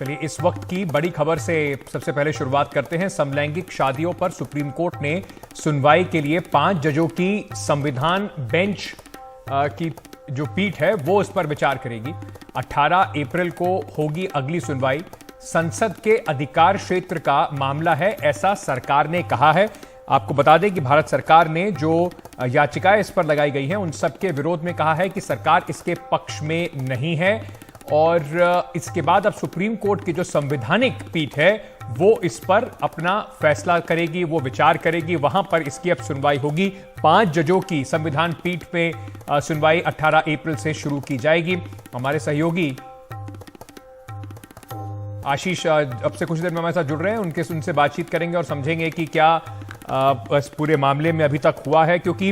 चलिए इस वक्त की बड़ी खबर से सबसे पहले शुरुआत करते हैं। समलैंगिक शादियों पर सुप्रीम कोर्ट ने सुनवाई के लिए 5 जजों की संविधान बेंच की जो पीठ है वो इस पर विचार करेगी। 18 अप्रैल को होगी अगली सुनवाई। संसद के अधिकार क्षेत्र का मामला है, ऐसा सरकार ने कहा है। आपको बता दें कि भारत सरकार ने जो याचिकाएं इस पर लगाई गई हैं उन सबके विरोध में कहा है कि सरकार इसके पक्ष में नहीं है और इसके बाद अब सुप्रीम कोर्ट की जो संवैधानिक पीठ है वो इस पर अपना फैसला करेगी, वो विचार करेगी। वहां पर इसकी अब सुनवाई होगी। 5 जजों की संविधान पीठ में सुनवाई 18 अप्रैल से शुरू की जाएगी। हमारे सहयोगी आशीष अब से कुछ देर में हमारे साथ जुड़ रहे हैं, उनसे बातचीत करेंगे और समझेंगे कि क्या इस पूरे मामले में अभी तक हुआ है, क्योंकि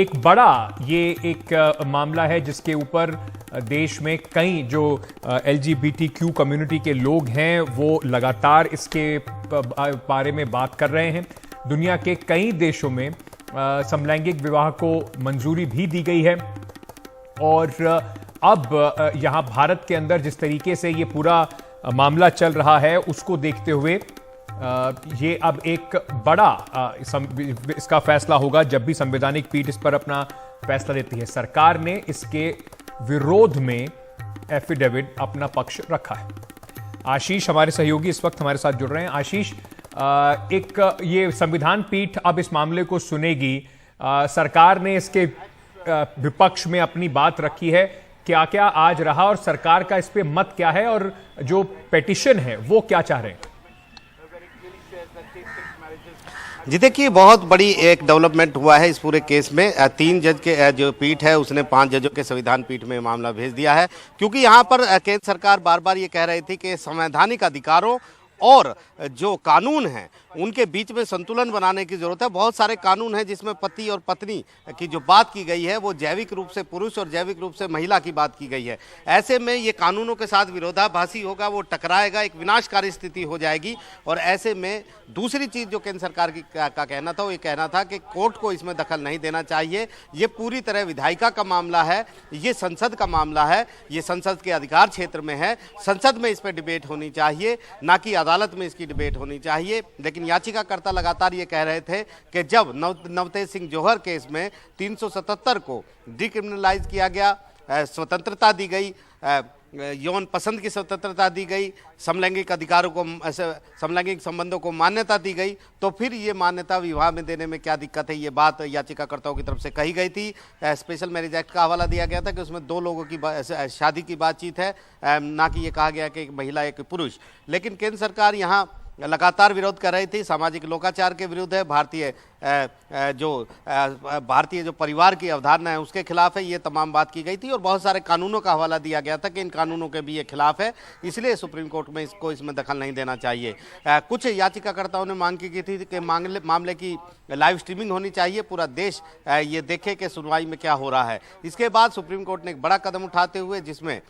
एक बड़ा ये एक मामला है जिसके ऊपर देश में कई जो LGBTQ कम्युनिटी के लोग हैं वो लगातार इसके बारे में बात कर रहे हैं। दुनिया के कई देशों में समलैंगिक विवाह को मंजूरी भी दी गई है और अब यहां भारत के अंदर जिस तरीके से ये पूरा मामला चल रहा है उसको देखते हुए ये अब एक बड़ा इसका फैसला होगा जब भी संवैधानिक पीठ इस पर अपना फैसला देती है। सरकार ने इसके विरोध में एफिडेविट अपना पक्ष रखा है। आशीष हमारे सहयोगी इस वक्त हमारे साथ जुड़ रहे हैं। आशीष, एक ये संविधान पीठ अब इस मामले को सुनेगी। सरकार ने इसके विपक्ष में अपनी बात रखी है। क्या क्या आज रहा और सरकार का इस पे मत क्या है और जो पेटिशन है वो क्या चाह रहे हैं? जी देखिए, बहुत बड़ी एक डेवलपमेंट हुआ है इस पूरे केस में। 3 जज के जो पीठ है उसने 5 जजों के संविधान पीठ में मामला भेज दिया है, क्योंकि यहाँ पर केंद्र सरकार बार बार ये कह रही थी कि संवैधानिक अधिकारों और जो कानून हैं उनके बीच में संतुलन बनाने की जरूरत है। बहुत सारे कानून हैं जिसमें पति और पत्नी की जो बात की गई है वो जैविक रूप से पुरुष और जैविक रूप से महिला की बात की गई है। ऐसे में ये कानूनों के साथ विरोधाभासी होगा, वो टकराएगा, एक विनाशकारी स्थिति हो जाएगी। और ऐसे में दूसरी चीज़ जो केंद्र सरकार का कहना था वो ये कहना था कि कोर्ट को इसमें दखल नहीं देना चाहिए। ये पूरी तरह विधायिका का मामला है, ये संसद का मामला है, ये संसद के अधिकार क्षेत्र में है। संसद में इस पर डिबेट होनी चाहिए, ना कि अदालत में इसकी डिबेट होनी चाहिए। लेकिन याचिकाकर्ता लगातार ये कह रहे थे कि जब नवतेज सिंह जौहर केस में 377 को डिक्रिमिनलाइज किया गया, स्वतंत्रता दी गई, यौन पसंद की स्वतंत्रता दी गई, समलैंगिक अधिकारों को, समलैंगिक संबंधों को मान्यता दी गई, तो फिर ये मान्यता विवाह में देने में क्या दिक्कत है? ये बात याचिकाकर्ताओं की तरफ से कही गई थी। स्पेशल मैरिज एक्ट का हवाला दिया गया था कि उसमें 2 लोगों की शादी की बातचीत है, ना कि ये कहा गया कि एक महिला एक पुरुष। लेकिन केंद्र सरकार यहाँ लगातार विरोध कर रही थी। सामाजिक लोकाचार के विरुद्ध है, भारतीय जो परिवार की अवधारणा है उसके खिलाफ है, ये तमाम बात की गई थी। और बहुत सारे कानूनों का हवाला दिया गया था कि इन कानूनों के भी ये खिलाफ है, इसलिए सुप्रीम कोर्ट में इसमें दखल नहीं देना चाहिए। कुछ याचिकाकर्ताओं ने मांग की थी कि मामले की लाइव स्ट्रीमिंग होनी चाहिए, पूरा देश ये देखे कि सुनवाई में क्या हो रहा है। इसके बाद सुप्रीम कोर्ट ने एक बड़ा कदम उठाते हुए, जिसमें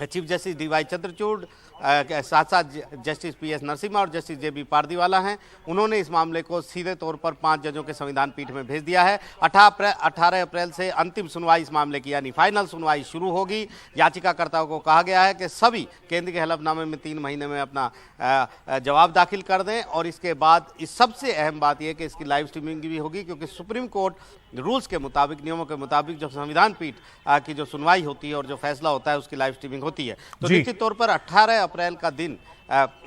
चीफ जस्टिस DY चंद्रचूड़, साथ साथ जस्टिस PS नरसिम्हा और जस्टिस JB पारदीवाला हैं, उन्होंने इस मामले को सीधे तौर पर 5 जजों के संविधान पीठ में भेज दिया है। 18 अप्रैल से अंतिम सुनवाई इस मामले की, यानी फाइनल सुनवाई शुरू होगी। याचिकाकर्ताओं को कहा गया है कि सभी केंद्र के हलफनामे में 3 महीने में अपना जवाब दाखिल कर दें। और इसके बाद इस सबसे अहम बात यह कि इसकी लाइव स्ट्रीमिंग भी होगी, क्योंकि सुप्रीम कोर्ट रूल्स के मुताबिक, नियमों के मुताबिक जो संविधान पीठ की जो सुनवाई होती है और जो फैसला होता है उसकी लाइव स्ट्रीमिंग होती है। तो निश्चित तौर पर 18 अप्रैल का दिन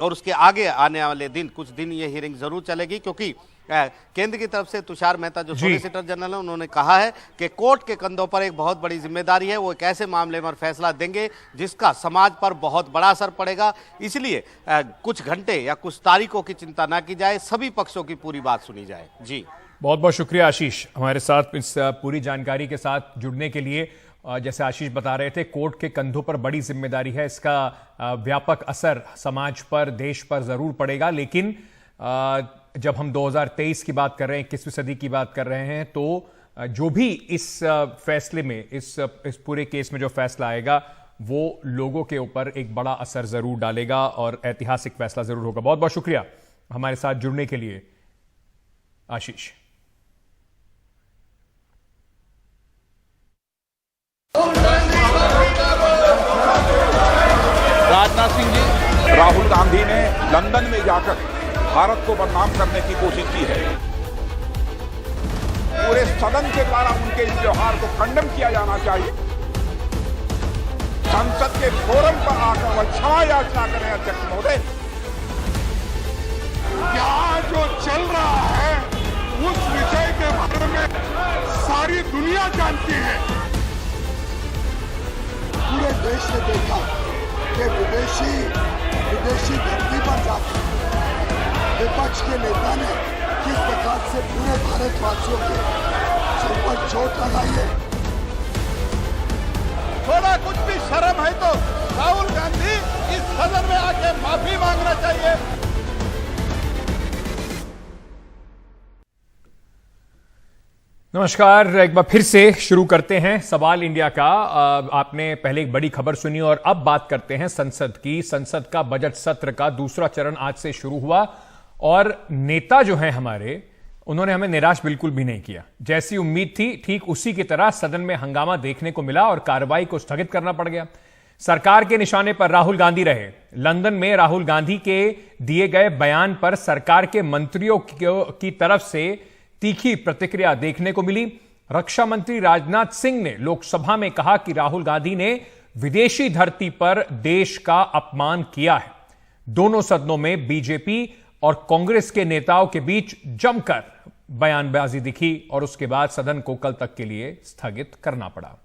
और उसके आगे आने वाले दिन, कुछ दिन ये हियरिंग जरूर चलेगी, क्योंकि केंद्र की तरफ से तुषार मेहता जो सॉलिसिटर जनरल है उन्होंने कहा है कि कोर्ट के कंधों पर एक बहुत बड़ी जिम्मेदारी है। वो एक ऐसे मामले में फैसला देंगे जिसका समाज पर बहुत बड़ा असर पड़ेगा, इसलिए कुछ घंटे या कुछ तारीखों की चिंता ना की जाए, सभी पक्षों की पूरी बात सुनी जाए। जी बहुत बहुत शुक्रिया आशीष, हमारे साथ इस पूरी जानकारी के साथ जुड़ने के लिए। जैसे आशीष बता रहे थे, कोर्ट के कंधों पर बड़ी जिम्मेदारी है, इसका व्यापक असर समाज पर, देश पर जरूर पड़ेगा। लेकिन जब हम 2023 की बात कर रहे हैं, 21वीं सदी की बात कर रहे हैं, तो जो भी इस फैसले में, इस पूरे केस में जो फैसला आएगा वो लोगों के ऊपर एक बड़ा असर जरूर डालेगा और ऐतिहासिक फैसला जरूर होगा। बहुत बहुत शुक्रिया हमारे साथ जुड़ने के लिए आशीष। राजनाथ सिंह चाहिए। राहुल गांधी ने लंदन में जाकर भारत को बदनाम करने की कोशिश की है। पूरे सदन के द्वारा उनके इस व्यवहार को कंडेम किया जाना चाहिए। संसद के फोरम पर आकर वह क्षमा याचना करें अध्यक्ष महोदय। यहाँ जो चल रहा है उस विषय के बारे में सारी दुनिया जानती है। पूरे देश ने देखा कि विदेशी धरती पर जाकर विपक्ष के नेता ने किस प्रकार से पूरे भारतवासियों के सिर पर चोट लगाई है। थोड़ा कुछ भी शर्म है तो राहुल गांधी इस सदन में आके माफी मांगना चाहिए। नमस्कार, एक बार फिर से शुरू करते हैं सवाल इंडिया का। आपने पहले एक बड़ी खबर सुनी और अब बात करते हैं संसद की। संसद का बजट सत्र का दूसरा चरण आज से शुरू हुआ और नेता जो हैं हमारे, उन्होंने हमें निराश बिल्कुल भी नहीं किया। जैसी उम्मीद थी ठीक उसी की तरह सदन में हंगामा देखने को मिला और कार्रवाई को स्थगित करना पड़ गया। सरकार के निशाने पर राहुल गांधी रहे। लंदन में राहुल गांधी के दिए गए बयान पर सरकार के मंत्रियों की तरफ से तीखी प्रतिक्रिया देखने को मिली। रक्षा मंत्री राजनाथ सिंह ने लोकसभा में कहा कि राहुल गांधी ने विदेशी धरती पर देश का अपमान किया है। दोनों सदनों में बीजेपी और कांग्रेस के नेताओं के बीच जमकर बयानबाजी दिखी और उसके बाद सदन को कल तक के लिए स्थगित करना पड़ा।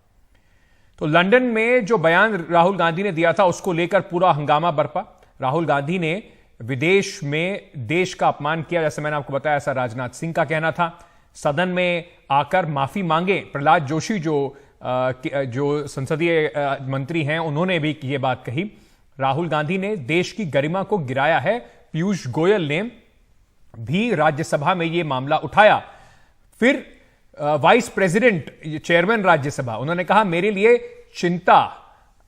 तो लंदन में जो बयान राहुल गांधी ने दिया था उसको लेकर पूरा हंगामा बरपा। राहुल गांधी ने विदेश में देश का अपमान किया, जैसे मैंने आपको बताया, ऐसा राजनाथ सिंह का कहना था। सदन में आकर माफी मांगे प्रहलाद जोशी जो संसदीय मंत्री हैं, उन्होंने भी ये बात कही। राहुल गांधी ने देश की गरिमा को गिराया है। पीयूष गोयल ने भी राज्यसभा में यह मामला उठाया। फिर वाइस प्रेसिडेंट, चेयरमैन राज्यसभा, उन्होंने कहा मेरे लिए चिंता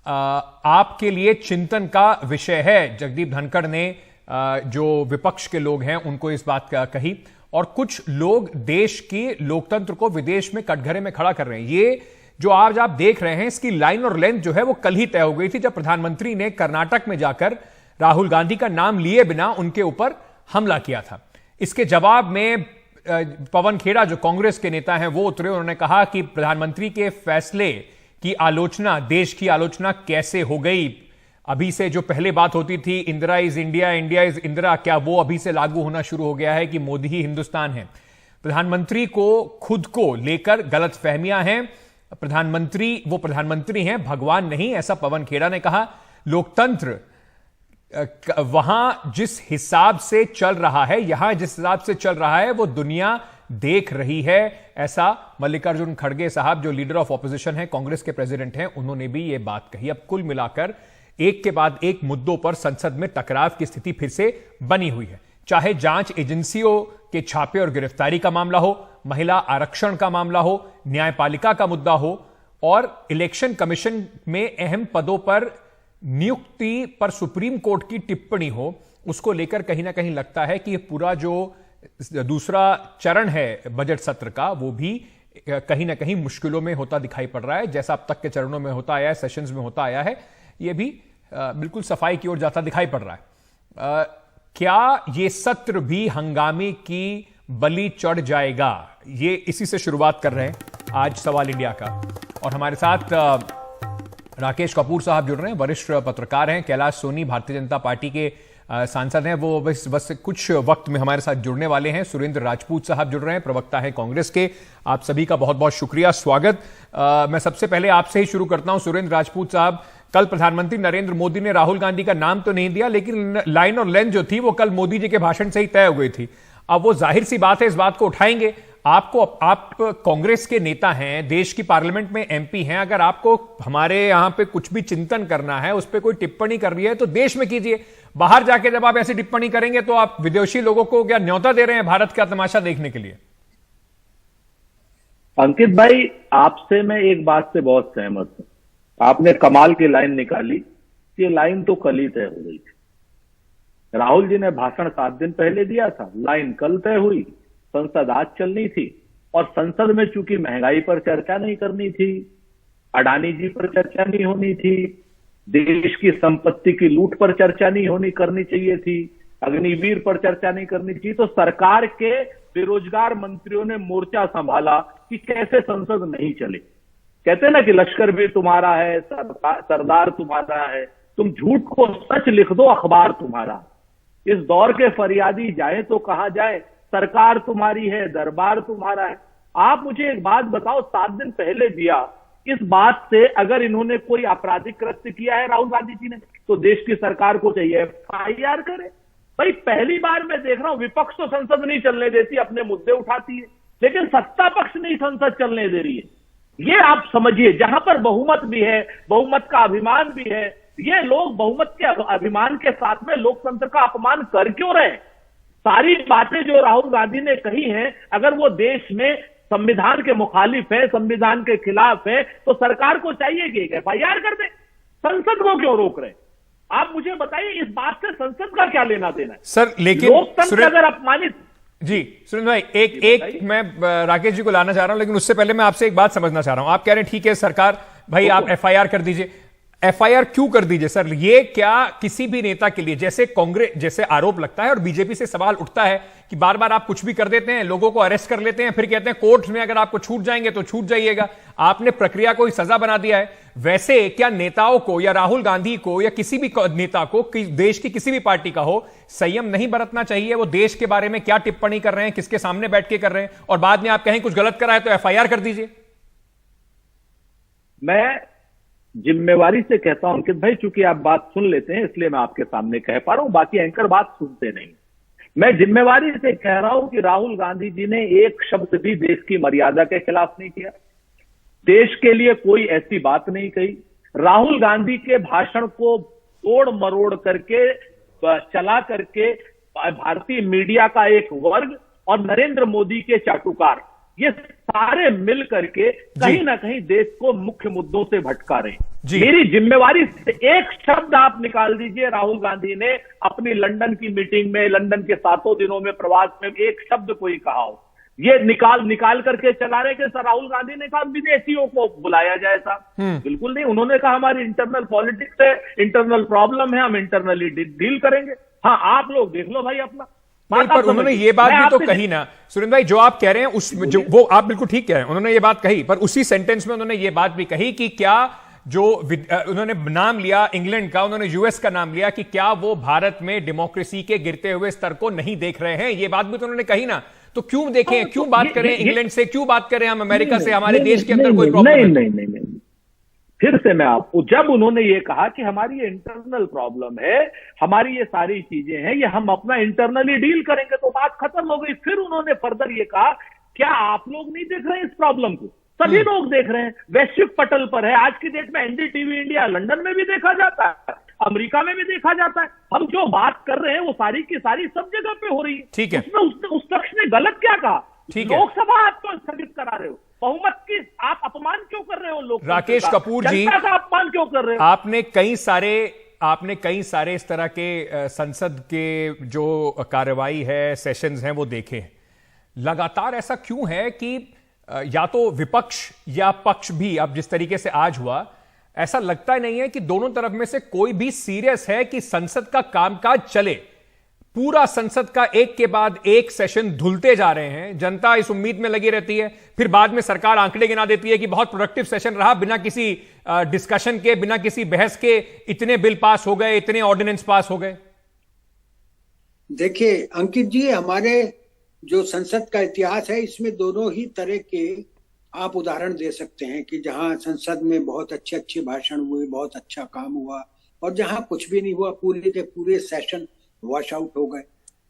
आपके लिए चिंतन का विषय है। जगदीप धनखड़ ने जो विपक्ष के लोग हैं उनको इस बात का कही। और कुछ लोग देश के लोकतंत्र को विदेश में कटघरे में खड़ा कर रहे हैं। ये जो आज आप देख रहे हैं इसकी लाइन और लेंथ जो है वो कल ही तय हो गई थी, जब प्रधानमंत्री ने कर्नाटक में जाकर राहुल गांधी का नाम लिए बिना उनके ऊपर हमला किया था। इसके जवाब में पवन खेड़ा जो कांग्रेस के नेता हैं वो उतरे। उन्होंने कहा कि प्रधानमंत्री के फैसले की आलोचना, देश की आलोचना कैसे हो गई। अभी से जो पहले बात होती थी Indira is India, India is Indira, क्या वो अभी से लागू होना शुरू हो गया है कि मोदी ही हिंदुस्तान है। प्रधानमंत्री को खुद को लेकर गलतफहमियां हैं। वो प्रधानमंत्री हैं, भगवान नहीं, ऐसा पवन खेड़ा ने कहा। लोकतंत्र वहां जिस हिसाब से चल रहा है, यहां जिस हिसाब से चल रहा है वो दुनिया देख रही है, ऐसा मल्लिकार्जुन खड़गे साहब जो लीडर ऑफ ऑपोजिशन है, कांग्रेस के प्रेसिडेंट हैं, उन्होंने भी ये बात कही। अब कुल मिलाकर एक के बाद एक मुद्दों पर संसद में टकराव की स्थिति फिर से बनी हुई है। चाहे जांच एजेंसियों के छापे और गिरफ्तारी का मामला हो, महिला आरक्षण का मामला हो, न्यायपालिका का मुद्दा हो और इलेक्शन कमीशन में अहम पदों पर नियुक्ति पर सुप्रीम कोर्ट की टिप्पणी हो, उसको लेकर कहीं ना कहीं लगता है कि पूरा जो दूसरा चरण है बजट सत्र का वो भी कहीं ना कहीं मुश्किलों में होता दिखाई पड़ रहा है। जैसा अब तक के चरणों में होता आया है, सेशंस में होता आया है, ये भी बिल्कुल सफाई की ओर जाता दिखाई पड़ रहा है। क्या ये सत्र भी हंगामे की बलि चढ़ जाएगा? ये इसी से शुरुआत कर रहे हैं आज सवाल इंडिया का। और हमारे साथ राकेश कपूर साहब जुड़ रहे हैं, वरिष्ठ पत्रकार हैं। कैलाश सोनी भारतीय जनता पार्टी के सांसद हैं, वो बस कुछ वक्त में हमारे साथ जुड़ने वाले हैं। सुरेंद्र राजपूत साहब जुड़ रहे हैं, प्रवक्ता हैं कांग्रेस के। आप सभी का बहुत बहुत शुक्रिया, स्वागत। मैं सबसे पहले आपसे ही शुरू करता हूं। सुरेंद्र राजपूत साहब, कल प्रधानमंत्री नरेंद्र मोदी ने राहुल गांधी का नाम तो नहीं दिया, लेकिन लाइन और लेंथ जो थी वो कल मोदी जी के भाषण से ही तय हो गई थी। अब वो जाहिर सी बात है इस बात को उठाएंगे। आप कांग्रेस के नेता हैं, देश की पार्लियामेंट में एमपी हैं, अगर आपको हमारे यहां पे कुछ भी चिंतन करना है, उस पर कोई टिप्पणी कर रही है तो देश में कीजिए। बाहर जाके जब आप ऐसी टिप्पणी करेंगे तो आप विदेशी लोगों को क्या न्योता दे रहे हैं भारत का तमाशा देखने के लिए? अंकित भाई, आपसे मैं एक बात से बहुत सहमत हूं। आपने कमाल की लाइन निकाली। ये लाइन तो कल ही तय हो गई थी। राहुल जी ने भाषण 7 दिन पहले दिया था, लाइन कल तय हुई, संसद आज चलनी थी। और संसद में चूंकि महंगाई पर चर्चा नहीं करनी थी, अडानी जी पर चर्चा नहीं होनी थी, देश की संपत्ति की लूट पर चर्चा नहीं करनी चाहिए थी, अग्निवीर पर चर्चा नहीं करनी चाहिए। तो सरकार के बेरोजगार मंत्रियों ने मोर्चा संभाला कि कैसे संसद नहीं चले। कहते हैं ना कि लश्कर भी तुम्हारा है, सरदार तुम्हारा है, तुम झूठ को सच लिख दो, अखबार तुम्हारा। इस दौर के फरियादी जाए तो कहा जाए, सरकार तुम्हारी है, दरबार तुम्हारा है। आप मुझे एक बात बताओ, 7 दिन पहले दिया, इस बात से अगर इन्होंने कोई आपराधिक कृत्य किया है राहुल गांधी जी ने, तो देश की सरकार को चाहिए FIR करे। भाई पहली बार मैं देख रहा हूं, विपक्ष तो संसद नहीं चलने देती, अपने मुद्दे उठाती है, लेकिन सत्ता पक्ष नहीं संसद चलने दे रही है। ये आप समझिए, जहां पर बहुमत भी है, बहुमत का अभिमान भी है, ये लोग बहुमत के अभिमान के साथ में लोकतंत्र का अपमान कर क्यों रहे? सारी बातें जो राहुल गांधी ने कही हैं, अगर वो देश में संविधान के मुखालिफ है, संविधान के खिलाफ है, तो सरकार को चाहिए कि FIR कर दे। संसद को क्यों रोक रहे? आप मुझे बताइए, इस बात से संसद का क्या लेना देना है? सर लेकिन लोकतंत्र अगर अपमानित। जी सुरेंद्र भाई, एक मैं राकेश जी को लाना चाह रहा हूं, लेकिन उससे पहले मैं आपसे एक बात समझना चाह रहा हूं। आप कह रहे हैं ठीक है सरकार, भाई आप FIR कर दीजिए। FIR क्यों कर दीजिए सर? ये क्या किसी भी नेता के लिए, जैसे कांग्रेस, जैसे आरोप लगता है और बीजेपी से सवाल उठता है कि बार बार आप कुछ भी कर देते हैं, लोगों को अरेस्ट कर लेते हैं, फिर कहते हैं कोर्ट में अगर आपको छूट जाएंगे तो छूट जाइएगा, आपने प्रक्रिया को ही सजा बना दिया है। वैसे क्या नेताओं को या राहुल गांधी को या किसी भी नेता को, देश की किसी भी पार्टी का हो, संयम नहीं बरतना चाहिए? वो देश के बारे में क्या टिप्पणी कर रहे हैं, किसके सामने बैठ के कर रहे हैं, और बाद में आप कहें कुछ गलत करा है तो FIR कर दीजिए। मैं जिम्मेवारी से कहता हूं अंकित भाई, चूंकि आप बात सुन लेते हैं इसलिए मैं आपके सामने कह पा रहा हूं, बाकी एंकर बात सुनते नहीं। मैं जिम्मेवारी से कह रहा हूं कि राहुल गांधी जी ने एक शब्द भी देश की मर्यादा के खिलाफ नहीं किया, देश के लिए कोई ऐसी बात नहीं कही। राहुल गांधी के भाषण को तोड़ मरोड़ करके, चला करके भारतीय मीडिया का एक वर्ग और नरेंद्र मोदी के चाटुकार, ये सारे मिल करके कहीं ना कहीं देश को मुख्य मुद्दों से भटका रहे हैं। मेरी जिम्मेवारी से एक शब्द आप निकाल दीजिए, राहुल गांधी ने अपनी लंदन की मीटिंग में, लंदन के 7 दिनों में प्रवास में एक शब्द कोई कहा हो। ये निकाल करके चला रहे कि सर राहुल गांधी ने कहा विदेशियों को बुलाया जाए साहब, बिल्कुल नहीं। उन्होंने कहा हमारी इंटरनल पॉलिटिक्स है, इंटरनल प्रॉब्लम है, हम इंटरनली डील करेंगे। हाँ आप लोग देख लो भाई अपना। नहीं, पर उन्होंने ये बात भी तो कही ना सुरेंद्र भाई, जो आप कह रहे हैं उस जो वो आप बिल्कुल ठीक कह रहे हैं, उन्होंने ये बात कही, पर उसी सेंटेंस में उन्होंने ये बात भी कही कि क्या जो उन्होंने नाम लिया इंग्लैंड का, उन्होंने US का नाम लिया, कि क्या वो भारत में डेमोक्रेसी के गिरते हुए स्तर को नहीं देख रहे हैं? ये बात भी तो उन्होंने कही ना। तो क्यों देखें, क्यों बात करें इंग्लैंड से, क्यों बात करें हम अमेरिका से? हमारे देश के अंदर कोई प्रॉब्लम नहीं। फिर से मैं आपको, जब उन्होंने ये कहा कि हमारी ये इंटरनल प्रॉब्लम है, हमारी ये सारी चीजें हैं, ये हम अपना इंटरनली डील करेंगे, तो बात खत्म हो गई। फिर उन्होंने फर्दर ये कहा, क्या आप लोग नहीं देख रहे हैं इस प्रॉब्लम को? सभी लोग देख रहे हैं, वैश्विक पटल पर है। आज की डेट में NDTV इंडिया लंदन में भी देखा जाता है, अमेरिका में भी देखा जाता है। हम जो बात कर रहे हैं वो सारी की सारी सब जगह पे हो रही है। ठीक है, उसमें उस पक्ष ने गलत क्या कहा? लोकसभा आपको स्थगित करा रहे हो, बहुमत की आप अपमान क्यों कर रहे हो? लोग राकेश कपूर जी, जनता का अपमान क्यों कर रहे हो? आपने कई सारे इस तरह के संसद के जो कार्रवाई है, सेशंस हैं, वो देखे। लगातार ऐसा क्यों है कि या तो विपक्ष या पक्ष भी, अब जिस तरीके से आज हुआ, ऐसा लगता ही नहीं है कि दोनों तरफ में से कोई भी सीरियस है कि संसद का कामकाज चले। पूरा संसद का एक के बाद एक सेशन धुलते जा रहे हैं, जनता इस उम्मीद में लगी रहती है, फिर बाद में सरकार आंकड़े गिना देती है कि बहुत प्रोडक्टिव सेशन रहा, बिना किसी डिस्कशन के, बिना किसी बहस के इतने बिल पास हो गए, इतने ऑर्डिनेंस पास हो गए। देखिए अंकित जी, हमारे जो संसद का इतिहास है, इसमें दोनों ही तरह के आप उदाहरण दे सकते हैं कि जहां संसद में बहुत अच्छे अच्छे भाषण हुए, बहुत अच्छा काम हुआ, और जहां कुछ भी नहीं हुआ, पूरे के पूरे सेशन वॉश आउट हो गए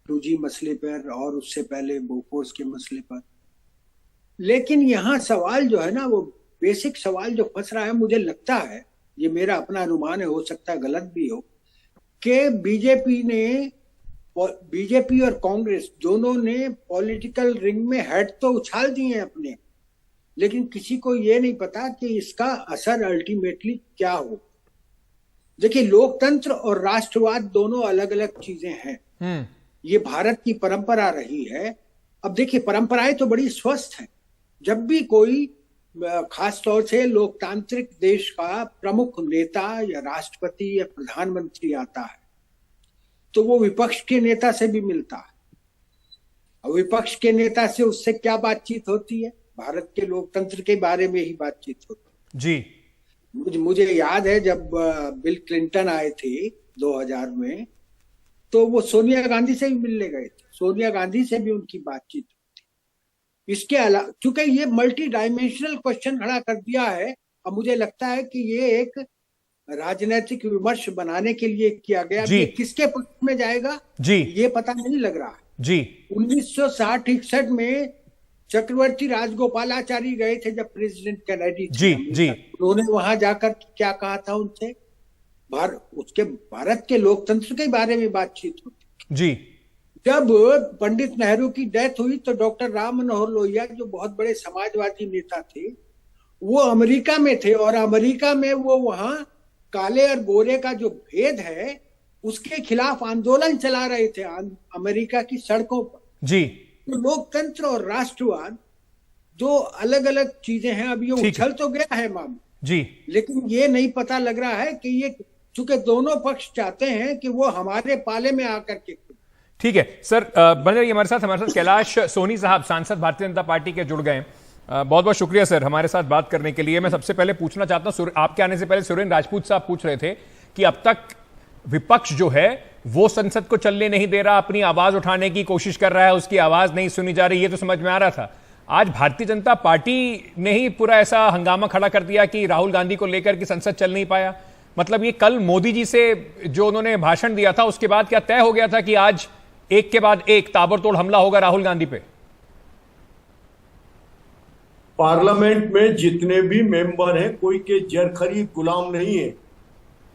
2G मसले पर और उससे पहले बोफोर्स के मसले पर। लेकिन यहाँ सवाल जो है ना, वो बेसिक सवाल जो फंस रहा है, मुझे लगता है, ये मेरा अपना अनुमान है, हो सकता है गलत भी हो, कि बीजेपी और कांग्रेस दोनों ने पॉलिटिकल रिंग में हेड तो उछाल दिए हैं अपने, लेकिन किसी को ये नहीं पता कि इसका असर अल्टीमेटली क्या हो। देखिए, लोकतंत्र और राष्ट्रवाद दोनों अलग अलग चीजें हैं। ये भारत की परंपरा रही है। अब देखिए, परंपराएं तो बड़ी स्वस्थ हैं। जब भी कोई खास तौर से लोकतांत्रिक देश का प्रमुख नेता या राष्ट्रपति या प्रधानमंत्री आता है तो वो विपक्ष के नेता से भी मिलता है। और विपक्ष के नेता से उससे क्या बातचीत होती है? भारत के लोकतंत्र के बारे में ही बातचीत होती है। जी मुझे याद है जब बिल क्लिंटन आए थे 2000 में, तो वो सोनिया गांधी से भी मिलने गए थे, सोनिया गांधी से भी उनकी बातचीत होती। इसके अलावा क्योंकि ये मल्टी डायमेंशनल क्वेश्चन खड़ा कर दिया है, और मुझे लगता है कि ये एक राजनीतिक विमर्श बनाने के लिए किया गया। ये किसके पक्ष में जाएगा जी ये पता नहीं लग रहा है। जी 1960-61 में चक्रवर्ती राजगोपालाचारी गए थे जब प्रेसिडेंट कैनेडी जी जी उन्होंने वहां जाकर क्या कहा था उनसे? भारत के लोकतंत्र के बारे में बातचीत होती। जी जब पंडित नेहरू की डेथ हुई तो डॉक्टर राम मनोहर लोहिया जो बहुत बड़े समाजवादी नेता थे वो अमेरिका में थे, और अमेरिका में वो वहां काले और गोरे का जो भेद है उसके खिलाफ आंदोलन चला रहे थे अमेरिका की सड़कों पर। जी तो लोकतंत्र और राष्ट्रवाद दो अलग अलग चीजें हैं। अब ये उछल तो गया है मामला जी, लेकिन ये नहीं पता लग रहा है कि ये, चूंकि दोनों पक्ष चाहते हैं कि वो हमारे पाले में आकर के। ठीक है सर, बने रहिए हमारे साथ कैलाश सोनी साहब सांसद भारतीय जनता पार्टी के जुड़ गए। बहुत बहुत शुक्रिया सर हमारे साथ बात करने के लिए। मैं सबसे पहले पूछना चाहता हूं, आपके आने से पहले सुरेंद्र राजपूत साहब पूछ रहे थे कि अब तक विपक्ष जो है वो संसद को चलने नहीं दे रहा, अपनी आवाज उठाने की कोशिश कर रहा है, उसकी आवाज नहीं सुनी जा रही, ये तो समझ में आ रहा था। आज भारतीय जनता पार्टी ने ही पूरा ऐसा हंगामा खड़ा कर दिया कि राहुल गांधी को लेकर कि संसद चल नहीं पाया। मतलब ये कल मोदी जी से जो उन्होंने भाषण दिया था उसके बाद क्या तय हो गया था कि आज एक के बाद एक ताबड़तोड़ हमला होगा राहुल गांधी पे? पार्लियामेंट में जितने भी मेंबर हैं कोई के जरखरी गुलाम नहीं है।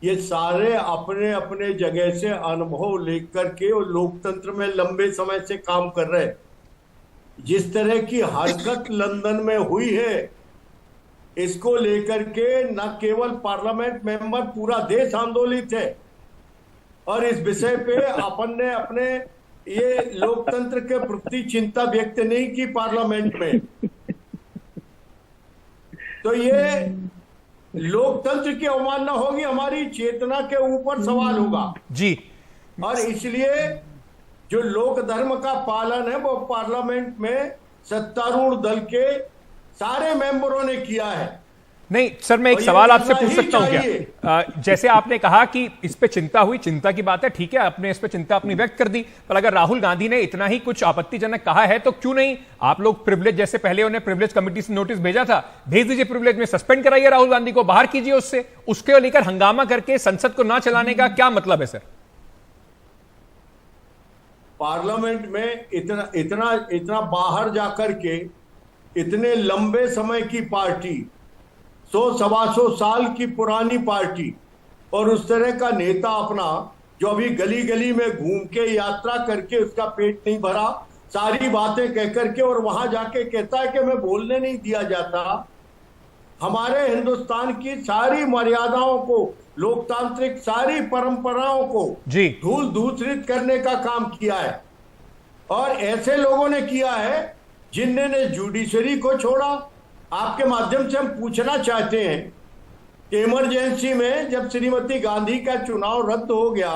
ये सारे अपने अपने जगह से अनुभव लेकर के और लोकतंत्र में लंबे समय से काम कर रहे हैं। जिस तरह की हरकत लंदन में हुई है इसको लेकर के न केवल पार्लियामेंट मेंबर पूरा देश आंदोलित है, और इस विषय पे अपन ने अपने ये लोकतंत्र के प्रति चिंता व्यक्त नहीं की पार्लियामेंट में। तो ये लोकतंत्र की अवमानना होगी, हमारी चेतना के ऊपर सवाल होगा जी। और इसलिए जो लोक धर्म का पालन है वो पार्लियामेंट में सत्तारूढ़ दल के सारे मेंबरों ने किया है। नहीं सर, मैं एक सवाल आपसे पूछ सकता हूं क्या? जैसे आपने कहा कि इस पे चिंता हुई, चिंता की बात है, ठीक है, आपने इस पे चिंता अपनी व्यक्त कर दी, पर अगर राहुल गांधी ने इतना ही कुछ आपत्तिजनक कहा है तो क्यों नहीं आप लोग प्रिविलेज, जैसे पहले उन्हें प्रिविलेज कमेटी से नोटिस भेजा था, भेज दीजिए प्रिविलेज में, सस्पेंड कराइए राहुल गांधी को, बाहर कीजिए उससे, उसके लेकर हंगामा करके संसद को ना चलाने का क्या मतलब है सर? पार्लियामेंट में इतना बाहर जाकर के इतने लंबे समय की पार्टी, 100-125 साल की पुरानी पार्टी, और उस तरह का नेता अपना जो अभी गली गली में घूम के यात्रा करके उसका पेट नहीं भरा, सारी बातें कह करके और वहां जाके कहता है कि मैं बोलने नहीं दिया जाता। हमारे हिंदुस्तान की सारी मर्यादाओं को, लोकतांत्रिक सारी परंपराओं को धूल धूसरित करने का काम किया है, और ऐसे लोगों ने किया है जिन्होंने जुडिशरी को छोड़ा। आपके माध्यम से हम पूछना चाहते हैं कि इमरजेंसी में जब श्रीमती गांधी का चुनाव रद्द हो गया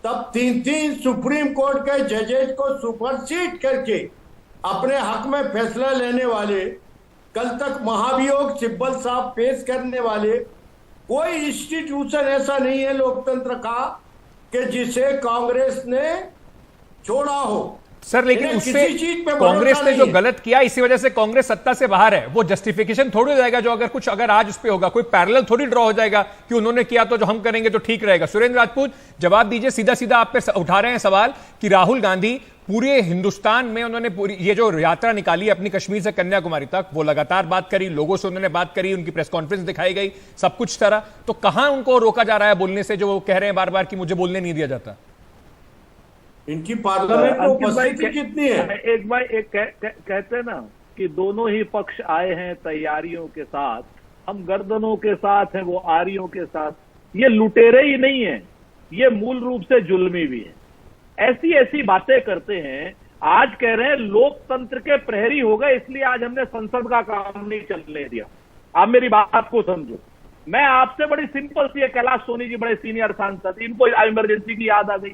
तब 3 सुप्रीम कोर्ट के जजेस को सुपरसीड करके अपने हक में फैसला लेने वाले, कल तक महाभियोग सिब्बल साहब पेश करने वाले कोई इंस्टीट्यूशन ऐसा नहीं है लोकतंत्र का कि जिसे कांग्रेस ने छोड़ा हो सर। लेकिन उससे कांग्रेस ने जो गलत किया इसी वजह से कांग्रेस सत्ता से बाहर है, वो जस्टिफिकेशन थोड़ी हो जाएगा जो अगर कुछ अगर आज उस पे होगा, कोई पैरेलल थोड़ी ड्रॉ हो जाएगा कि उन्होंने किया तो जो हम करेंगे तो ठीक रहेगा। सुरेंद्र राजपूत जवाब दीजिए, सीधा सीधा आप पे उठा रहे हैं सवाल कि राहुल गांधी पूरे हिंदुस्तान में उन्होंने पूरी ये जो यात्रा निकाली अपनी कश्मीर से कन्याकुमारी तक, वो लगातार बात करी, लोगों से उन्होंने बात करी, उनकी प्रेस कॉन्फ्रेंस दिखाई गई, सब कुछ करा, तो कहां उनको रोका जा रहा है बोलने से, जो वो कह रहे हैं बार बार कि मुझे बोलने नहीं दिया जाता? इनकी पार्लियामेंट में उपस्थिति कितनी है? एक भाई एक कहते हैं ना कि दोनों ही पक्ष आए हैं तैयारियों के साथ, हम गर्दनों के साथ हैं, वो आरियों के साथ। ये लुटेरे ही नहीं है, ये मूल रूप से जुल्मी भी है। ऐसी ऐसी बातें करते हैं। आज कह रहे हैं लोकतंत्र के प्रहरी हो गए इसलिए आज हमने संसद का काम नहीं चलने दिया। आप मेरी बात को समझो। मैं आपसे बड़ी सिंपल सी, कैलाश सोनी जी बड़े सीनियर सांसद, इनको इमरजेंसी की याद आ गई।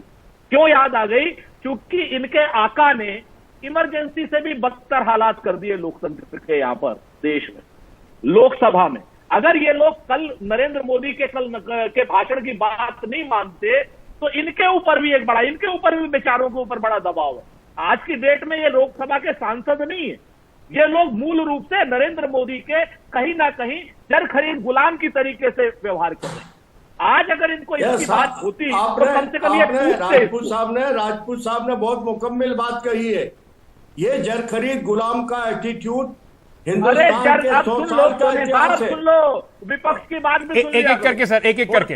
क्यों याद आ गई? क्योंकि इनके आका ने इमरजेंसी से भी बदतर हालात कर दिए लोकतंत्र के यहाँ पर देश में, लोकसभा में। अगर ये लोग कल नरेंद्र मोदी के भाषण की बात नहीं मानते तो इनके ऊपर भी इनके ऊपर भी बेचारों के ऊपर बड़ा दबाव है। आज की डेट में ये लोकसभा के सांसद नहीं है, ये लोग मूल रूप से नरेंद्र मोदी के कहीं ना कहीं जर खरीद गुलाम की तरीके से व्यवहार कर रहे हैं। आज अगर इनको इसकी बात होती तो कम से कम ये राजपूत साहब ने बहुत मुकम्मल बात कही है। ये जर खरीद गुलाम का एटीट्यूड हिंदुस्तान के 100 साल का इतिहास है। सुन लो, विपक्ष की बात भी सुन एक करके सर, एक करके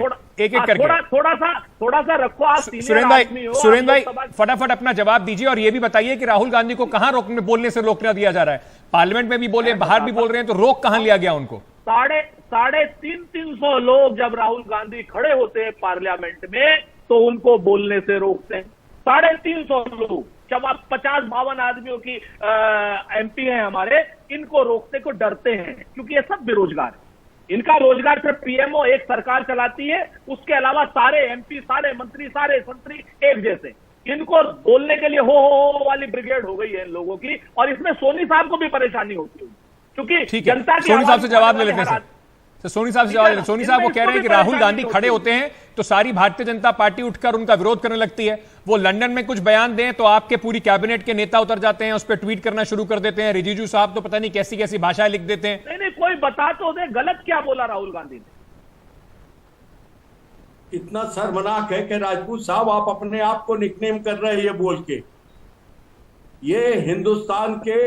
थोड़ा सा रखो। आप सुरेंद्र भाई फटाफट अपना जवाब दीजिए और ये भी बताइए कि राहुल गांधी को कहां बोलने से रोकना दिया जा रहा है? पार्लियामेंट में भी बोले, बाहर भी बोल रहे हैं, तो रोक कहां लिया गया उनको? 350 लोग जब राहुल गांधी खड़े होते हैं पार्लियामेंट में तो उनको बोलने से रोकते हैं। 350 लोग, जब आप 50-52 आदमियों की एमपी हैं हमारे, इनको रोकने को डरते हैं क्योंकि ये सब बेरोजगार है। इनका रोजगार सिर्फ पीएमओ एक सरकार चलाती है, उसके अलावा सारे एमपी, सारे मंत्री, सारे संतरी एक जैसे। इनको बोलने के लिए हो वाली ब्रिगेड हो गई है इन लोगों की, और इसमें सोनी साहब को भी परेशानी होती है क्योंकि जनता की सोनी साहब से जवाब ले लेते हैं सर। सोनी साहब से जवाब ले लेते हैं। सोनी साहब वो कह रहे हैं कि राहुल गांधी खड़े होते हैं तो सारी भारतीय जनता पार्टी उठकर उनका विरोध करने लगती है। वो लंदन में कुछ बयान दें तो आपके पूरी कैबिनेट के नेता उतर जाते हैं, उस पर ट्वीट करना शुरू कर देते हैं। रिजिजू साहब तो पता नहीं कैसी कैसी भाषाएं लिख देते हैं। नहीं, कोई बता तो दे गलत क्या बोला राहुल गांधी ने। इतना शर्मनाक है कि राजपूत साहब आप अपने आप को निकनेम कर रहे हैं ये बोल के। ये हिंदुस्तान के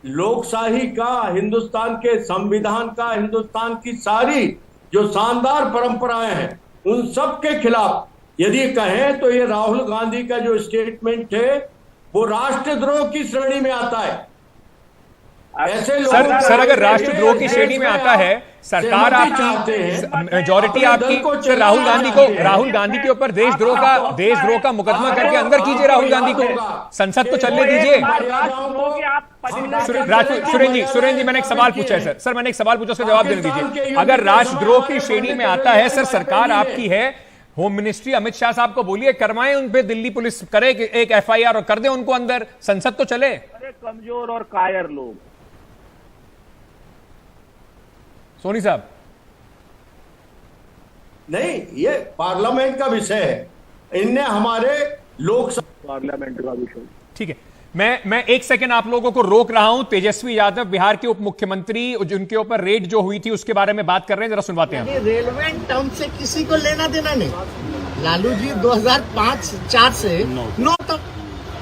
लोकशाही का, हिंदुस्तान के संविधान का, हिंदुस्तान की सारी जो शानदार परंपराएं हैं उन सब के खिलाफ यदि कहें तो ये राहुल गांधी का जो स्टेटमेंट है वो राष्ट्रद्रोह की श्रेणी में आता है। ऐसे लोग सर अगर राष्ट्रद्रोह की श्रेणी में आता है, सरकार आपकी, मेजॉरिटी आपकी, तो राहुल गांधी के ऊपर देशद्रोह का मुकदमा करके अंदर कीजिए। राहुल गांधी को संसद तो चलने दीजिए। सुरेंद्र जी मैंने एक सवाल पूछा है सर, मैंने एक सवाल पूछा, उसका जवाब देने दीजिए। अगर राष्ट्रद्रोह की श्रेणी में आता है सर, सरकार आपकी है, होम मिनिस्ट्री अमित शाह साहब को बोलिए करवाएं उन पे, दिल्ली पुलिस करे एक एफआईआर और कर दे उनको अंदर, संसद तो चले। अरे कमजोर और कायर लोग। सोनी साहब नहीं, ये पार्लियामेंट का विषय है, इनने हमारे लोकसभा पार्लियामेंट का विषय। ठीक है, मैं एक सेकंड आप लोगों को रोक रहा हूं। तेजस्वी यादव बिहार के उप मुख्यमंत्री, जिनके ऊपर रेड जो हुई थी उसके बारे में बात कर रहे हैं, जरा सुनवाते हैं। रेलवेंट टर्म से किसी को लेना देना नहीं। लालू जी 2005-4 से 9 तक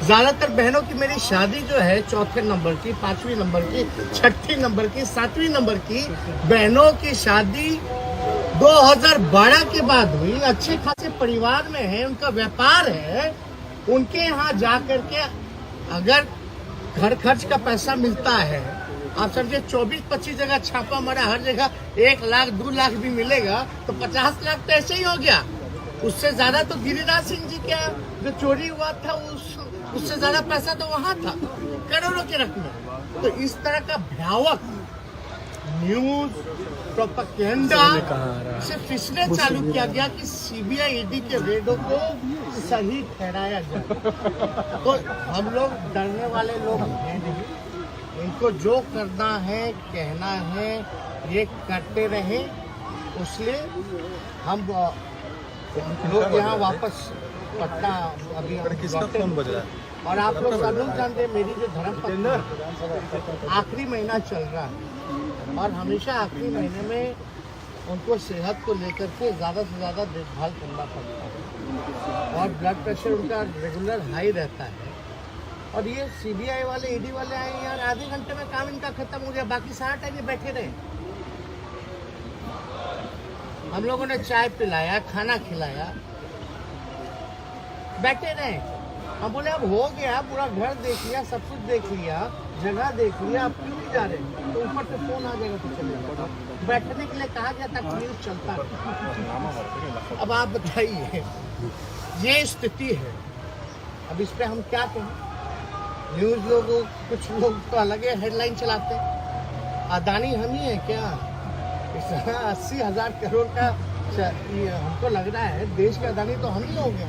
ज्यादातर बहनों की मेरी शादी जो है 4थे नंबर की, 5वीं नंबर की, 6ठी नंबर की, 7वीं नंबर की बहनों की शादी 2012 के बाद हुई। अच्छे खासे परिवार में है, उनका व्यापार है, उनके यहाँ जा करके अगर घर खर्च का पैसा मिलता है, आप समझे 24-25 जगह छापा मारा, हर जगह 1 लाख 2 लाख भी मिलेगा तो 50 लाख तो ऐसे ही हो गया। उससे ज्यादा तो गिरिराज सिंह जी का जो चोरी हुआ था उससे ज्यादा पैसा तो वहां था, करोड़ों के रकम। तो इस तरह का भयावह न्यूज प्रोपेगेंडा सिर्फ इसलिए चालू किया गया कि सीबीआई ईडी के रेडों को सही ठहराया जाए। तो हम लोग डरने वाले लोग हैं नहीं, इनको जो करना है, कहना है, ये करते रहे। इसलिए हम लोग यहाँ वापस पटना अभी और आप लोग सब लोग जानते हैं मेरी जो धर्मपत्नी आखिरी महीना चल रहा है और हमेशा आखिरी महीने में उनको सेहत को लेकर के ज़्यादा से ज़्यादा देखभाल करना पड़ता है और ब्लड प्रेशर उनका रेगुलर हाई रहता है। और ये सीबीआई वाले, ईडी वाले आए यार, आधे घंटे में काम इनका खत्म हो गया, बाकी सारा टाइम ये बैठे रहे। हम लोगों ने चाय पिलाया, खाना खिलाया, बैठे रहे। हम बोले अब हो गया, पूरा घर देख लिया, सब कुछ देख लिया, जगह देख लिया, अब क्यों नहीं जा रहे? तो ऊपर से फोन आ जाएगा तो चलेगा। बैठने के लिए कहा गया था, न्यूज चलता है। अब आप बताइए, ये स्थिति है। अब इस पे हम क्या कहें? न्यूज लोगों कुछ लोग तो अलग ही हेडलाइन चलाते हैं। अदानी हम ही है क्या? 80,000 करोड़ का हमको लग रहा है देश के अदानी तो हम ही हो गए।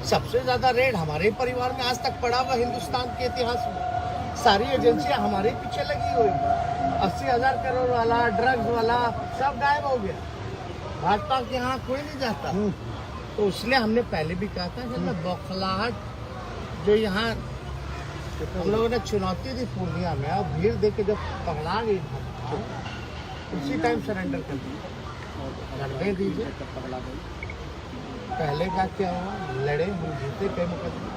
सबसे ज्यादा रेड हमारे परिवार में आज तक पड़ा हुआ हिंदुस्तान के इतिहास में। सारी एजेंसियां हमारे पीछे लगी हुई। 80,000 करोड़ वाला, ड्रग्स वाला सब गायब हो गया। भाजपा के यहाँ कोई नहीं जाता। तो इसलिए हमने पहले भी कहा था कि बौखलाहट जो यहाँ हम लोगों ने चुनौती दी पूर्णिया में, और भीड़ देख के जब पकड़ा गई भाजपा उसी टाइम सरेंडर कर दिया। लड़ने दीजिए। पहले का क्या हुआ? लड़े, हम जीते कई मुकदमे।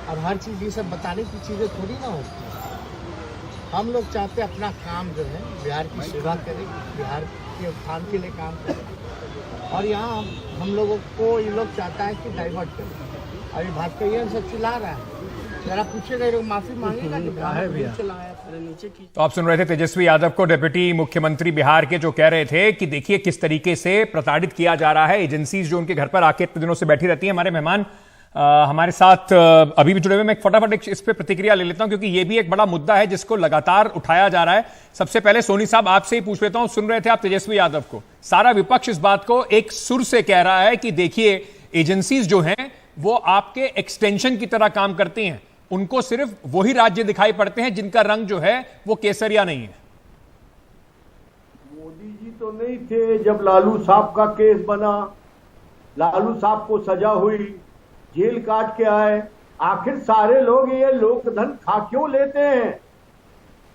अब हर चीज ये सब बताने की चीजें थोड़ी ना होती है। हम लोग चाहते अपना काम जो है बिहार की सेवा करें, बिहार के उत्थान के लिए काम करें। और यहाँ हम लोगों को ये लोग चाहता है कि डाइवर्ट करें। अभी भाजपा ये सब चिल्ला रहा है, जरा पूछेगा, लोग माफी मांगेगा कि चलाया नीचे की। तो आप सुन रहे थे तेजस्वी यादव को, डिप्टी मुख्यमंत्री बिहार के, जो कह रहे थे कि देखिए किस तरीके से प्रताड़ित किया जा रहा है। एजेंसीज जो उनके घर पर आके इतने दिनों से बैठी रहती है। हमारे मेहमान हमारे साथ अभी भी जुड़े हुए। मैं फटाफट इस पे प्रतिक्रिया ले लेता हूं क्योंकि ये भी एक बड़ा मुद्दा है जिसको लगातार उठाया जा रहा है। सबसे पहले सोनी साहब आपसे ही पूछ लेता हूं, सुन रहे थे आप तेजस्वी यादव को, सारा विपक्ष इस बात को एक सुर से कह रहा है कि देखिए एजेंसीज जो हैं वो आपके एक्सटेंशन की तरह काम करती हैं, उनको सिर्फ वही राज्य दिखाई पड़ते हैं जिनका रंग जो है वो केसरिया नहीं है। मोदी जी तो नहीं थे जब लालू साहब का केस बना, लालू साहब को सजा हुई, जेल काट के आए। आखिर सारे लोग ये लोकधन खा क्यों लेते हैं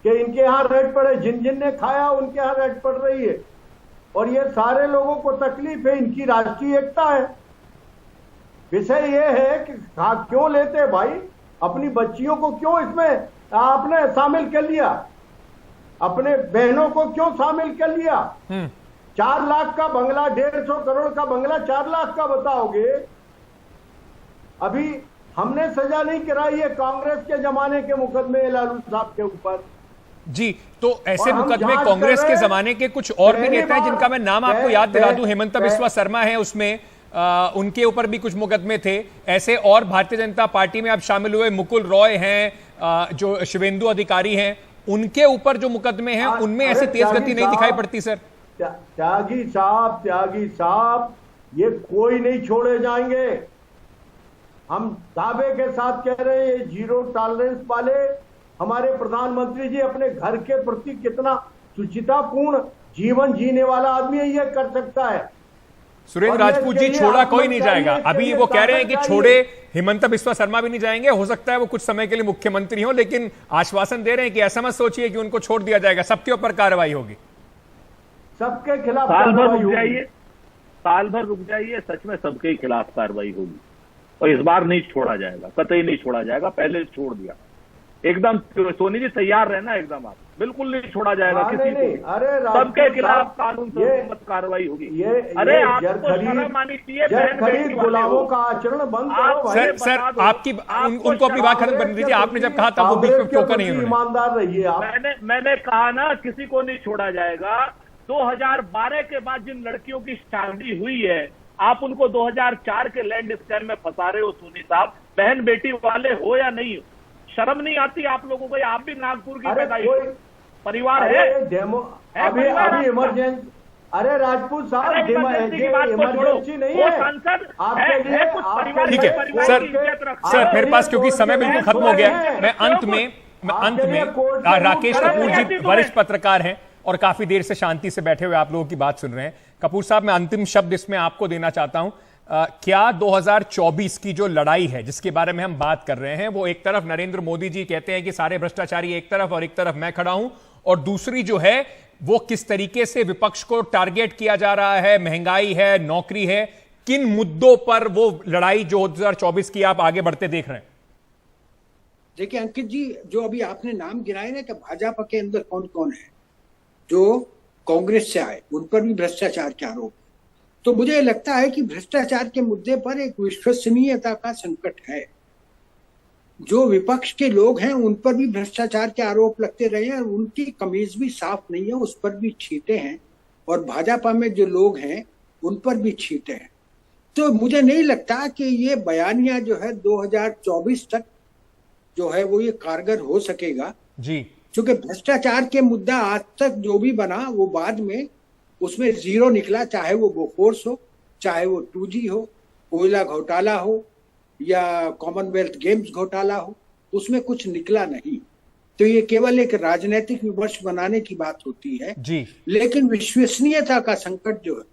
कि इनके यहाँ रेड पड़े? जिन जिन ने खाया उनके यहाँ रेड पड़ रही है। और ये सारे लोगों को तकलीफ है, इनकी राष्ट्रीय एकता है। विषय ये है कि खा क्यों लेते भाई? अपनी बच्चियों को क्यों इसमें आपने शामिल कर लिया? अपने बहनों को क्यों शामिल कर लिया? 4 लाख का बंगला, 150 करोड़ का बंगला 4 लाख का बताओगे? अभी हमने सजा नहीं कराई है, कांग्रेस के जमाने के मुकदमे लालू साहब के ऊपर। जी, तो ऐसे मुकदमे कांग्रेस के जमाने के कुछ और भी नेता हैं जिनका मैं नाम आपको याद दिला दूं। हेमंत बिस्वा शर्मा है उसमें, उनके ऊपर भी कुछ मुकदमे थे। ऐसे और भारतीय जनता पार्टी में अब शामिल हुए मुकुल रॉय हैं, जो शिवेंदु अधिकारी हैं, उनके ऊपर जो मुकदमे हैं उनमें ऐसी तेज गति नहीं दिखाई पड़ती। सर त्यागी साहब, ये कोई नहीं छोड़े जाएंगे। हम दावे के साथ कह रहे हैं, जीरो टॉलरेंस वाले हमारे प्रधानमंत्री जी अपने घर के प्रति कितना सुचितापूर्ण जीवन जीने वाला आदमी है, ये कर सकता है। सुरेंद्र राजपूत जी, छोड़ा कोई नहीं जाएगा। अभी वो कह रहे हैं कि छोड़े हेमंत बिस्वा शर्मा भी नहीं जाएंगे। हो सकता है वो कुछ समय के लिए मुख्यमंत्री हो, लेकिन आश्वासन दे रहे हैं कि ऐसा मत सोचिए कि उनको छोड़ दिया जाएगा, सबके ऊपर कार्रवाई होगी, सबके खिलाफ साल भर रुक जाइए, सच में सबके खिलाफ कार्रवाई होगी। और इस बार नहीं छोड़ा जाएगा, कतई नहीं छोड़ा जाएगा। पहले छोड़ दिया एकदम। सोनी जी तैयार रहना एकदम, आप बिल्कुल नहीं छोड़ा जाएगा किसी को। अरे सबके खिलाफ कानून से कार्रवाई होगी। अरे आपको शर्म आनी चाहिए। गुलामों का आचरण बंद करो। सर आपकी उनको अपनी बात खत्म करनी दीजिए। आपने जब कहा था वो बीच में टोका नहीं होना। ईमानदार रहिए आप। मैंने कहा ना, किसी को नहीं छोड़ा जाएगा। 2012 के बाद जिन लड़कियों की शादी हुई है, आप उनको 2004 के लैंड स्कैम में फंसा रहे हो। सोनी साहब, बहन बेटी वाले हो या नहीं हो, शर्म नहीं आती आप लोगों को? आप भी नागपुर की पैदाइश परिवार है। अभी इमरजेंसी, अरे राजपूत साहब इमरजेंसी नहीं है सांसद आपके लिए। ठीक है सर, मेरे पास क्योंकि समय बिल्कुल खत्म हो गया, मैं अंत में राकेश कपूर जी वरिष्ठ पत्रकार हैं और काफी देर से शांति से बैठे हुए आप लोगों की बात सुन रहे हैं। कपूर साहब, मैं अंतिम शब्द इसमें आपको देना चाहता हूं। क्या 2024 की जो लड़ाई है जिसके बारे में हम बात कर रहे हैं, वो एक तरफ नरेंद्र मोदी जी कहते हैं कि सारे भ्रष्टाचारी एक तरफ और एक तरफ मैं खड़ा हूं, और दूसरी जो है वो किस तरीके से विपक्ष को टारगेट किया जा रहा है, महंगाई है, नौकरी है, किन मुद्दों पर वो लड़ाई जो 2024 की आप आगे बढ़ते देख रहे हैं? देखिए अंकित जी, जो अभी आपने नाम गिनाए ना कि भाजपा के अंदर कौन कौन है जो कांग्रेस से आए, उन पर भी भ्रष्टाचार के आरोप। तो मुझे लगता है कि भ्रष्टाचार के मुद्दे पर एक विश्वसनीयता का संकट है। जो विपक्ष के लोग हैं उन पर भी भ्रष्टाचार के आरोप लगते रहे हैं, उनकी कमीज भी साफ नहीं है, उस पर भी छींटे हैं, और भाजपा में जो लोग हैं उन पर भी छींटे हैं। तो मुझे नहीं लगता कि ये बयानिया जो है 2024 तक जो है वो ये कारगर हो सकेगा जी, क्योंकि भ्रष्टाचार के मुद्दा आज तक जो भी बना वो बाद में उसमें जीरो निकला, चाहे वो बोफोर्स हो, चाहे वो 2G हो, कोयला घोटाला हो या कॉमनवेल्थ गेम्स घोटाला हो, उसमें कुछ निकला नहीं। तो ये केवल एक राजनीतिक विमर्श बनाने की बात होती है जी। लेकिन विश्वसनीयता का संकट जो है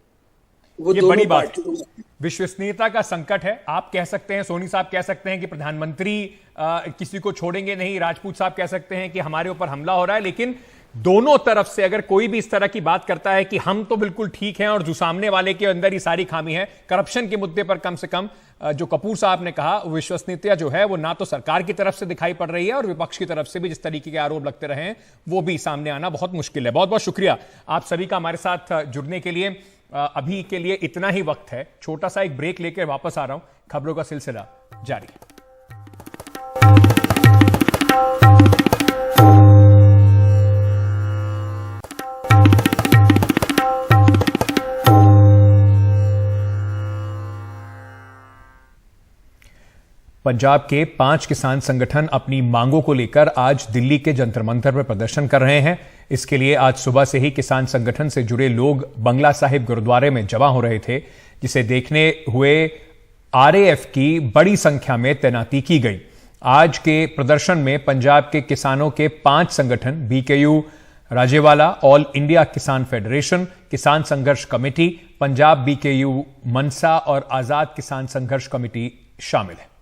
वो ये दोनों बड़ी बात पार्टियों में है। विश्वसनीयता का संकट है। आप कह सकते हैं, सोनी साहब कह सकते हैं कि प्रधानमंत्री किसी को छोड़ेंगे नहीं, राजपूत साहब कह सकते हैं कि हमारे ऊपर हमला हो रहा है, लेकिन दोनों तरफ से अगर कोई भी इस तरह की बात करता है कि हम तो बिल्कुल ठीक हैं और जो सामने वाले के अंदर ही सारी खामी है, करप्शन के मुद्दे पर कम से कम जो कपूर साहब ने कहा, विश्वसनीयता जो है वो ना तो सरकार की तरफ से दिखाई पड़ रही है और विपक्ष की तरफ से भी जिस तरीके के आरोप लगते रहे हैं वो भी सामने आना बहुत मुश्किल है। बहुत बहुत शुक्रिया आप सभी का हमारे साथ जुड़ने के लिए। अभी के लिए इतना ही वक्त है, छोटा सा एक ब्रेक लेकर वापस आ रहा हूं, खबरों का सिलसिला जारी है। पंजाब के 5 किसान संगठन अपनी मांगों को लेकर आज दिल्ली के जंतर मंतर पर प्रदर्शन कर रहे हैं। इसके लिए आज सुबह से ही किसान संगठन से जुड़े लोग बंगला साहिब गुरुद्वारे में जमा हो रहे थे, जिसे देखने हुए आरएएफ की बड़ी संख्या में तैनाती की गई। आज के प्रदर्शन में पंजाब के किसानों के 5 संगठन बीकेयू राजेवाला, ऑल इंडिया किसान फेडरेशन, किसान संघर्ष कमेटी, पंजाब बीकेयू मनसा और आजाद किसान संघर्ष कमेटी शामिल है।